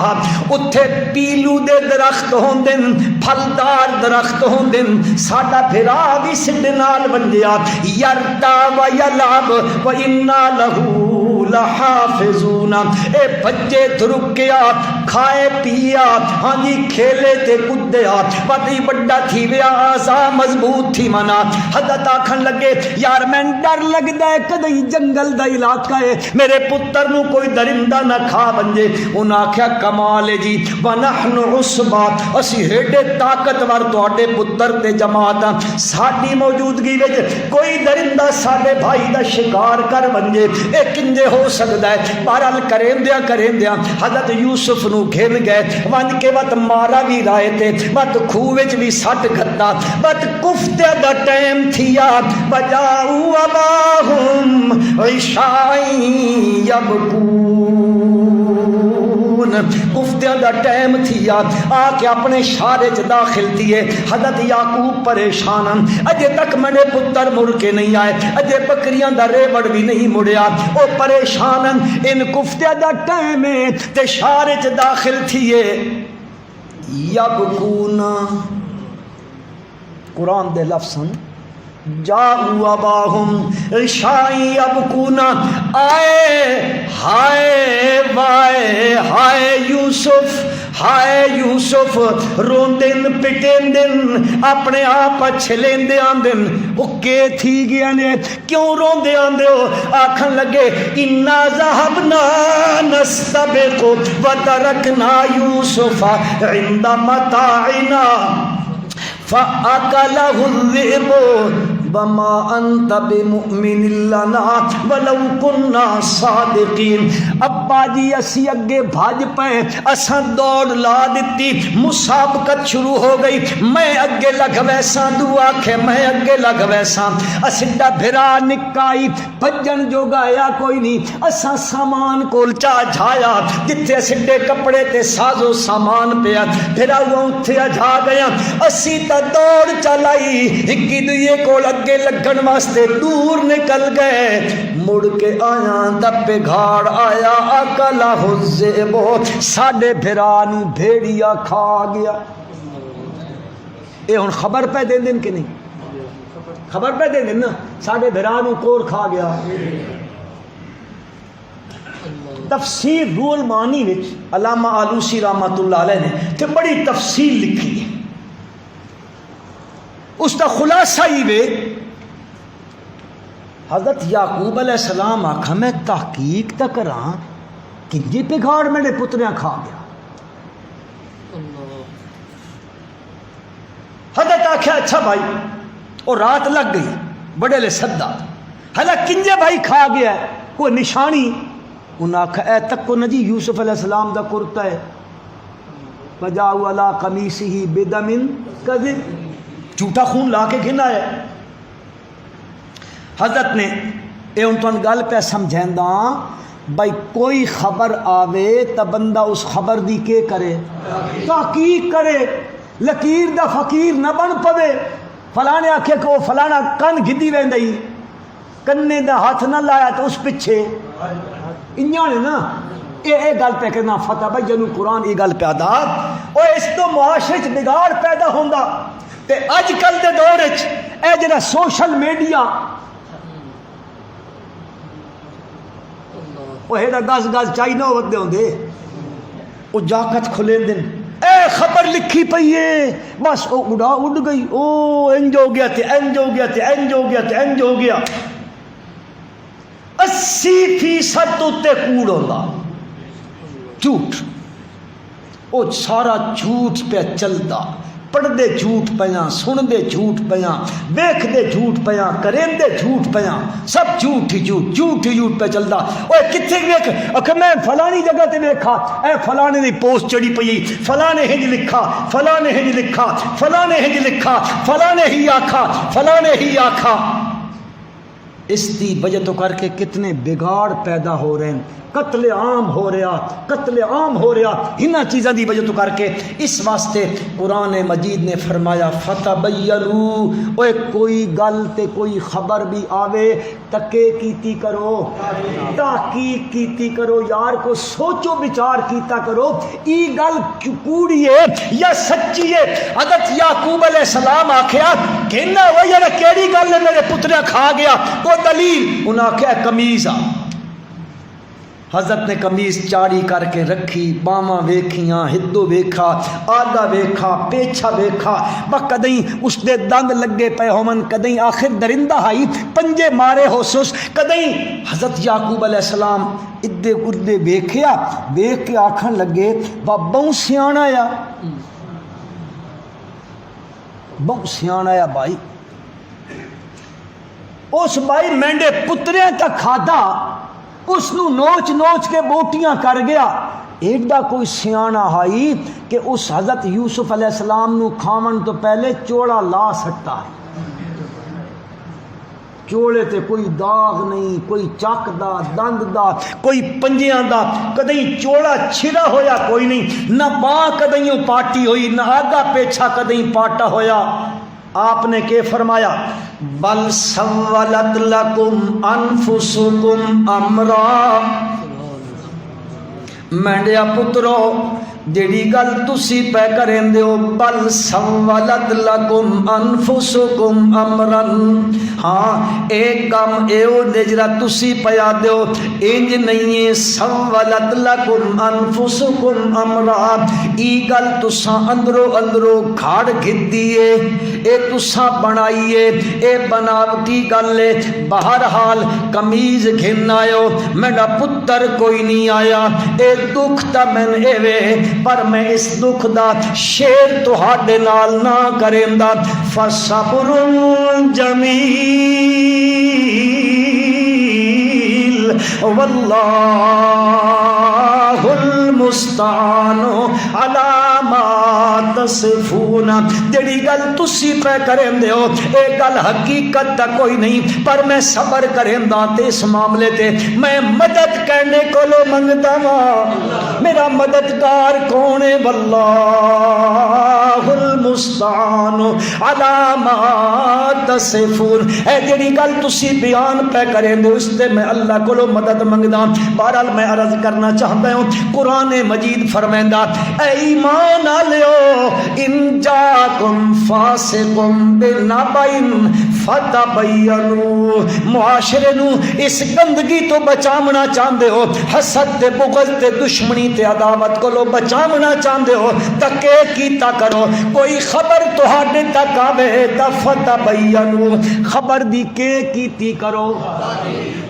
اتھے پیلو دے درخت ہوندے پھل پھلدار درخت ہوندے ساڈا بھرا بھی سڈے نال ونجیا یرتا و یلعب و انا لہو لحافظون اے بچے دھرکیا کھائے پیا ہاں جی کھیلے تے کدیا پتی بڑا تھی ویا آسا مضبوط تھی منا حضرت آکھن لگے یار میں ڈر لگدا ہے کدی جنگل دا علاقہ ہے میرے پتر نو کوئی درندہ نہ کھا بنجے انہاں آکھیا کمال ہے جی ونحن عصبہ اسی ہیڈے طاقتور تواڈے پتر تے جماعت ساڈی موجودگی وچ کوئی درندہ ساڈے بھائی دا شکار کر بنجے اے کنجے ہو سکدا ہے بہرحال کریندیاں حضرت یوسف نو گھن گئے ون کے وقت مارا بھی رائے تے وقت خوہ وچ بھی سٹ گھتا وقت کفتے دا ٹائم تھیا بجاؤ اباہم عشائی یبکون کفتیاں دا ٹائم تھیا آ کے اپنے شارے چ داخل تھیے حضرت یعقوب پریشان اجے تک میرے پتر مڑ کے نہیں آئے اجے بکریاں دا ریوڑ بھی نہیں مڑیا او پریشان ان کفتیاں دا ٹائم تے شارے چ داخل تھیے یبکون قرآن دے لفظ جاؤ اباہم عشائی یبکون آئے ہائے وائے ہائے یوسف روندن پٹیندن اپنے آپ چھلیندے آندن وہ کے تھی گیا نے کیوں روندے آندے ہو آکھن لگے انا ذہبنا نستبق وترکنا یوسف عند متاعنا فَأَكَلَهُ الذِّئْبُ وَمَا أَنْتَ بِمُؤْمِنٍ لَنَا وَلَوْ كُنَّا صَادِقِينَ ابا جی اسی اگے بھاج پئے اساں دوڑ لا دتی مسابقت شروع ہو گئی میں اگے لگ ویساں تو آکھے میں اگے لگ ویساں اسڈا بھرا نکائی بھجن جو گایا کوئی نہیں اساں سامان کول چا جھایا جتھے اسڈے کپڑے تے سازو سامان پیا بھرا اوتھے جا گیا اسی تا دوڑ چلائی ہکی دوئے کول اگے لگن واسطے دور نکل گئے مڑ کے آیا دبے گھاڑ آیا اکلا الذئب ساڈے بھرا نو بھیڑیا کھا گیا اے ہن خبر پہ دین دن کہ نہیں خبر پہ دین دن نا ساڈے بھرا نو کور کھا گیا تفسیر روح المعانی وچ علامہ آلوسی رحمۃ اللہ علیہ نے تے بڑی تفصیل لکھی ہے اس کا خلاصہ ہی وے حضرت یعقوب علیہ السلام آکھا میں تحقیق تا کراں کنجے پگھاڑ میرے پتریاں کھا گیا حضرت آکھا اچھا بھائی اور رات لگ گئی بڑے لے صدا حضرت کنجے بھائی کھا گیا ہے کوئی نشانی انہاں آکھا اے تک کو نجی یوسف علیہ السلام دا کرتا ہے فجاؤ علی قمیصہ بدم کذب جھوٹا خون لا کے گھنا ہے حضرت نے اے ان تو گل پہ سمجھیندا بھائی کوئی خبر آوے تا بندہ اس خبر دی کے کرے تحقیق کرے لکیر دا فقیر نہ بن پوے فلانے آکھے کہ وہ فلانا کن گدی ویندئی کنے دا ہاتھ نہ لایا تو اس پیچھے انہاں نے نا اے گل پہ کرنا فتح بھائی جنوں قرآن یہ گل پہ ادا اور اس تو معاشرے چ بگاڑ پیدا ہوندا تے اج کل دے دور وچ اے جڑا سوشل میڈیا وہ ہیڈا گز گز چائی نہ ودے ہوندے وہ جاکت کھلے دن اے خبر لکھی پئی ہے بس او اڑا اڑ گئی او انج ہو گیا تے انج ہو گیا تے انج ہو گیا تے انج ہو گیا 80% تے کوڑ ہوندا جھوٹ وہ سارا جھوٹ پہ چلتا پڑھ دے جھوٹ پیاں سن دے جھوٹ پیاں ویکھ دے جھوٹ پیاں کریں دے جھوٹ پیاں سب جھوٹ ہی جھوٹ پہ چلتا اوے کتنے ویکھ اکھے میں فلانی جگہ تے ویکھا اے فلانے دی پوسٹ چڑی پئی فلانے ہنج لکھا فلانے ہنج لکھا فلانے ہنج لکھا فلانے ہی آکھا فلانے ہی آکھا اس دی وجہ تو کر کے کتنے بگاڑ پیدا ہو رہے ہیں، قتل عام ہو رہا انہاں چیزاں دی وجہ تو کر کے۔ اس واسطے قرآن مجید نے فرمایا فتبینوا، اوے کوئی گل تے کوئی خبر بھی آوے تکے کیتی کرو، تحقیق کیتی کرو یار، کو سوچو بچار کیتا کرو ای گل کوڑی ہے یا سچی ہے۔ حضرت یعقوب علیہ السلام آکھیا کہنا وہ یار کیڑی گل ہے میرے پترا کھا گیا، کو دلیل انہاں آکھیا قمیض آ۔ حضرت نے قمیض چاڑی کر کے رکھی، باواں ویکھیاں، ہدو ویکھا، آگا ویکھا، پیچھا ویکھا، کدیں اس دے دند لگے پے ہومن، کدیں آخر درندہ آئی پنجے مارے ہو سس، کدیں حضرت یعقوب علیہ السلام ادے اردے ویکھیا، ویکھ کے آکھن لگے بہوں سیاںا یا بہوں سیاںا یا بھائی، اس بھائی مینڈے پتریاں تک کھادا، اس نو نوچ نوچ کے بوٹیاں کر گیا، ایڈا کوئی سیاںا ہائی کہ اس حضرت یوسف علیہ السلام نو کھاون تو پہلے چوڑا لا سکتا ہے، چوڑے تے کوئی داغ نہیں، کوئی چک دا، دند دا، کوئی پنجیاں دا، کدیں چوڑا چھڑا ہویا کوئی نہیں، نہ باں کدیں پاٹی ہوئی، نہ آگا پیچھا کدیں پاٹا ہویا۔ آپ نے کہ فرمایا بل سولت لکم انفسکم امرا، مینڈیا پترو جیڑی گل تسی پہ کریں دیو، بل سولت لکم انفسکم امرن، ہاں ایک کام ایو نجرا تسی پیا دیو، انج نہیں ہے سولت لکم انفسکم امرا، ای گل تساں اندرو اندرو گھاڑ گھت دیئے، اے تساں بنائیے، اے بناوٹی گل ہے، بہرحال قمیض گھن آئیو، میرا پتر کوئی نہیں آیا، اے دکھ تا میں ایوے، پر میں اس دکھ دا شیر تہاڈے نال نہ کریندا، فصبر جمیل واللہ المستعان علی ما تصفون، جڑی گل تسی پہ کریں ہو اے گل حقیقت تا کوئی نہیں، پر میں صبر کریندا تے اس معاملے تے میں مدد کرنے کو لو منگدا وا، میرا مددگار کون ہے، واللہ المستعان علی ما تصفون، اے جڑی گل تسی بیان پہ کریں دے اس تے میں اللہ کو لو مدد منگدا۔ بہرحال میں عرض کرنا چاہتا ہوں قرآن مجید فرمائندا اے ایمان والو ان جاکم فاسقم بنبئن فتبینوا، معاشرے نو اس گندگی تو بچاونا چاہندے ہو، حسد تے بغض تے دشمنی تے عداوت کو لو بچاونا چاہندے ہو، تکے کیتا کرو، کوئی خبر تہاڈے تک آوے تا فتبینوا، خبر دی کے کیتی کرو،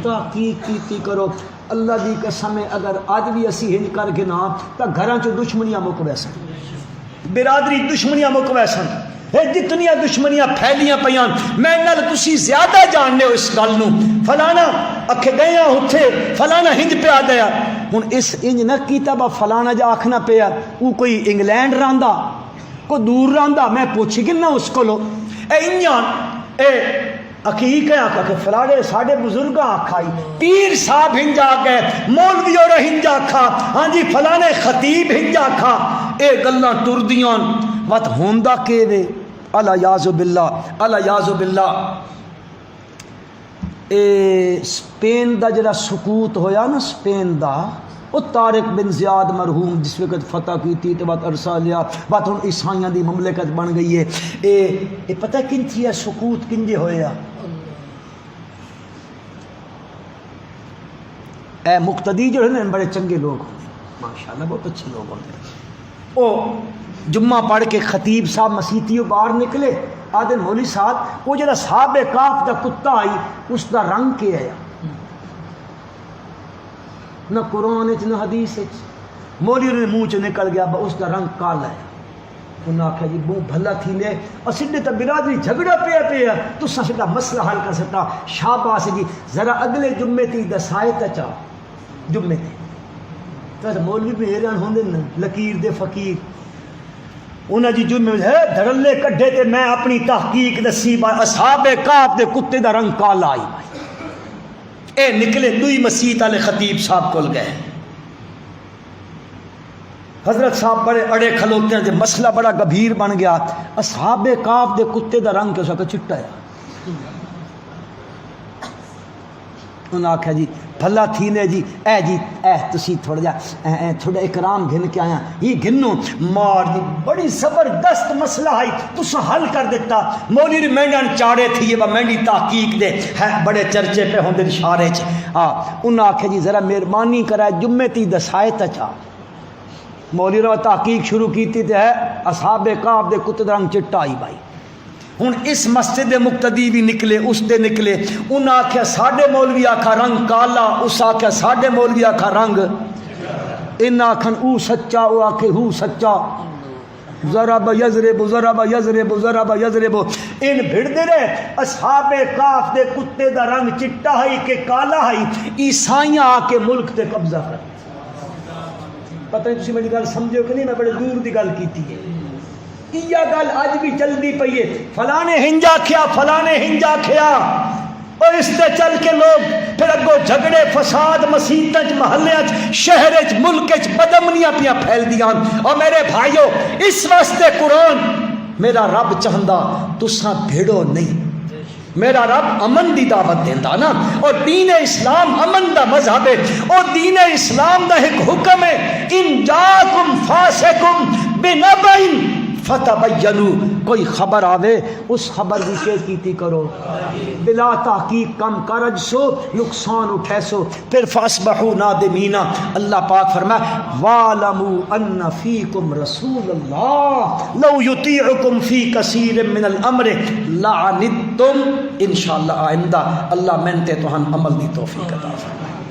تحقیق کیتی کرو۔ اللہ دی قسم اگر آج بھی اسی ہنج کر کے نا تا گھراں چ دشمنیاں مک ویسن، برادری دشمنیاں مک ویسن، جتنیاں دشمنیاں پھیلیاں پیاں، میں نال تسی زیادہ جاننے ہو اس گل نو، فلانا اکھے گئے ہوتھے فلانا ہنج پیا دیا، ہن اس انج نہ کیتا با فلانا جا آکھنا پیا او کوئی انگلینڈ راندا کو دور راندا، میں پوچھ گنا اس کو لو اے انجان اے حقیق ہے کہ فلانے ساڑھے بزرگاں آکھائی، پیر صاحب ہنجا گئے، مولوی اور ہنجا کھا، ہاں جی فلانے خطیب ہنجا کھا، اے گلاں ٹردیاں وقت ہوندہ کے دے، اللہ یعذ باللہ، اللہ یعذ باللہ۔ اے سپین دا جڑا سکوت ہویا نا، سپین دا وہ طارق بن زیاد مرحوم جس وقت فتح کی تھی تو بات عرصہ لیا، بات ہوں عیسائیاں دی مملکت بن گئی ہے، اے پتہ کن تھی ہے سکوت کنجے ہویا، اے مقتدی جو ہے نا بڑے چنگے لوگ ہوتے ماشاءاللہ، بہت اچھے لوگ ہوتے ہیں، او جمعہ پڑھ کے خطیب صاحب مسیتیوں باہر نکلے، آدھے مولوی صاحب وہ جڑا صحابہ کاف دا کتا آئی اس دا رنگ کیا ہے، نہ قرآن نہ حدیث، مولوی نے منہ چ نکل گیا اس کا رنگ کالا ہے، انہاں آخیا جی بہت بھلا تھی لے اسے تو برادری جھگڑا پیا تو سا مسئلہ حل کر سکتا، شاباش جی ذرا اگلے جمعے تی دسائے تا چاہ جمعے تے تو مولوی بھی حیران ہوندے نا لکیر دے فقیر، انہاں جی جمعے ہے دھڑلے کڈھے تے میں اپنی تحقیق دسی با اصحاب کاف دے کتے دا رنگ کالا آئی بھائی، اے نکلے دوئی مسیت والے خطیب صاحب کول گئے. حضرت صاحب بڑے اڑے کھلوتے ہیں جب مسئلہ بڑا گبھیر بن گیا. اصحاب کاف دے کتے دا رنگ کیسا کہ چٹا ہے. انہوں نے آکھا جی بھلا تھی نے جی تسی تھوڑا جا تھوڑا اکرام گھن کے آیا یہ گھنو مار دی بڑی زبردست مسئلہ ہے تسا حل کر دیتا. مولی ری مینڈن چاڑے تھی یہ مینڈی تحقیق دے ہے بڑے چرچے پہ ہوندے اشارے چ. انہوں نے آکھا جی ذرا مہربانی کرائے جمعے تی دسائے تا چاہ. مولی نے تحقیق شروع کی تھی ہے اصحاب کاف دے کتے دا رنگ چٹا آئی بھائی. ہوں اس مسجد مقتدی بھی نکلے اس دے نکلے. انہیں آخیا ساڈے مولوی آکھا رنگ کالا, اس آخیا ساڈے مولوی آکھا رنگ. ان آکھن او سچا او آکھے ہو سچا. ضرب یضرب ضرب یضرب ضرب یضرب. ان بھڑدے رہے اصحاب کاف دے کتے دا رنگ چٹا ہے کہ کالا ہے. عیسائیاں آ کے ملک تے قبضہ کر. پتہ نہیں تسی میری گل سمجھو کہ نہیں, میں بڑے دور دی گل کیتی ہے. یہ گل اج بھی چلتی پئی ہے. فلانے ہنجا کھیا فلانے ہنجا کھیا اور اس تے چل کے لوگ پھر اگو جھگڑے فساد مسیتاں چ محلیاں چ شہر چ ملک چ بدامنیاں پیاں پھیل دیاں. اور میرے بھائیو اس واسطے قرآن میرا رب چاہندا تساں بھیڑو نہیں. میرا رب امن دی دعوت دیندا نا, اور دین اسلام امن دا مذہب ہے. اور دین اسلام دا ایک حکم ہے ان جاکم فاسقم بنبئ فتبینوا. کوئی خبر آوے اس خبر کی کیا کیتی کرو بلا تحقیق کم کرج سو نقصان اٹھے سو پھر فاصبحوا نادمین. اللہ پاک فرمائے وَاعْلَمُوا أَنَّ فِيكُمْ رَسُولَ اللَّهِ لَوْ يُطِيعُكُمْ فِي كَثِيرٍ مِّنَ الْأَمْرِ لَعَنِتُّمْ. انشاءاللہ آئندہ اللہ منتے تو ہم عمل دی توفیق عطا فرمائے.